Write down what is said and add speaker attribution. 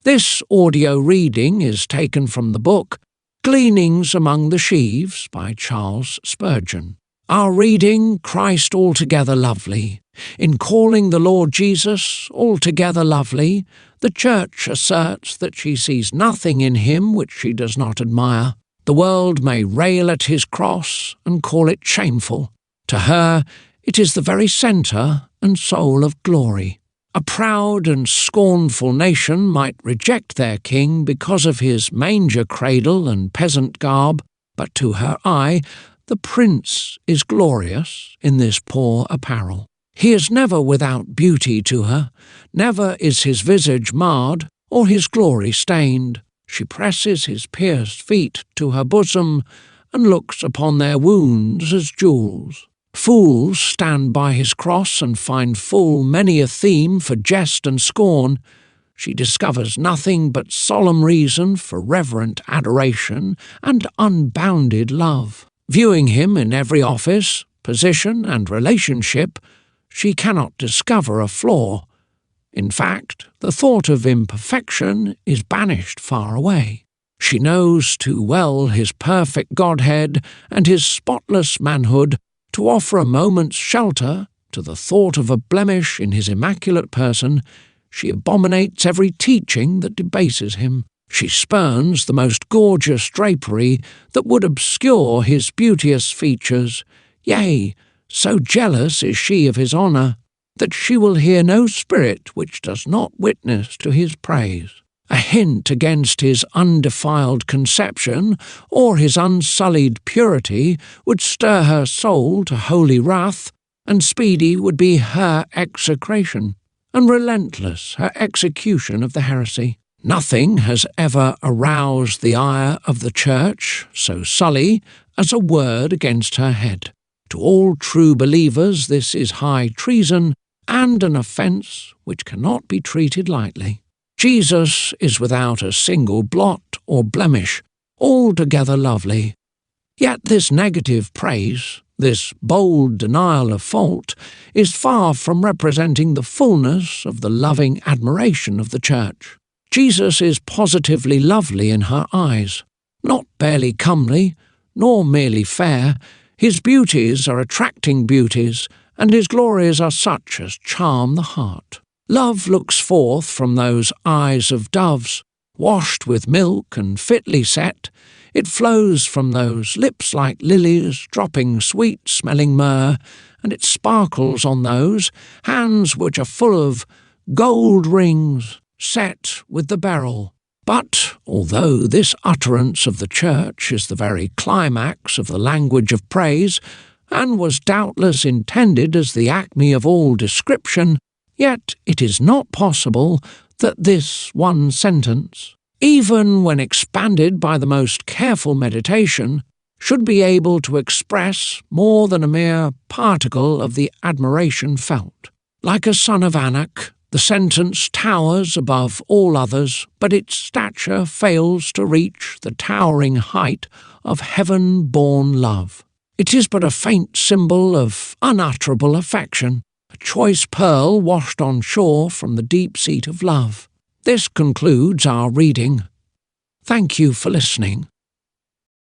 Speaker 1: This audio reading is taken from the book Gleanings Among the Sheaves by Charles Spurgeon. Our reading, Christ Altogether Lovely. In calling the Lord Jesus altogether lovely, the Church asserts that she sees nothing in him which she does not admire. The world may rail at his cross and call it shameful. To her, it is the very centre and soul of glory. A proud and scornful nation might reject their king because of his manger cradle and peasant garb, but to her eye, the prince is glorious in this poor apparel. He is never without beauty to her, never is his visage marred or his glory stained. She presses his pierced feet to her bosom and looks upon their wounds as jewels. Fools stand by his cross and find full many a theme for jest and scorn. She discovers nothing but solemn reason for reverent adoration and unbounded love. Viewing him in every office, position, and relationship, she cannot discover a flaw. In fact, the thought of imperfection is banished far away. She knows too well his perfect Godhead and his spotless manhood to offer a moment's shelter to the thought of a blemish in his immaculate person. She abominates every teaching that debases him. She spurns the most gorgeous drapery that would obscure his beauteous features. Yea, so jealous is she of his honour, that she will hear no spirit which does not witness to his praise. A hint against his undefiled conception or his unsullied purity would stir her soul to holy wrath, and speedy would be her execration, and relentless her execution of the heresy. Nothing has ever aroused the ire of the Church so sully as a word against her head. To all true believers this is high treason and an offence which cannot be treated lightly. Jesus is without a single blot or blemish, altogether lovely. Yet this negative praise, this bold denial of fault, is far from representing the fullness of the loving admiration of the Church. Jesus is positively lovely in her eyes, not barely comely, nor merely fair. His beauties are attracting beauties, and his glories are such as charm the heart. Love looks forth from those eyes of doves, washed with milk and fitly set. It flows from those lips like lilies, dropping sweet-smelling myrrh, and it sparkles on those hands which are full of gold rings set with the beryl. But although this utterance of the Church is the very climax of the language of praise, and was doubtless intended as the acme of all description, yet it is not possible that this one sentence, even when expanded by the most careful meditation, should be able to express more than a mere particle of the admiration felt. Like a son of Anak, the sentence towers above all others, but its stature fails to reach the towering height of heaven-born love. It is but a faint symbol of unutterable affection, a choice pearl washed on shore from the deep seat of love. This concludes our reading. Thank you for listening.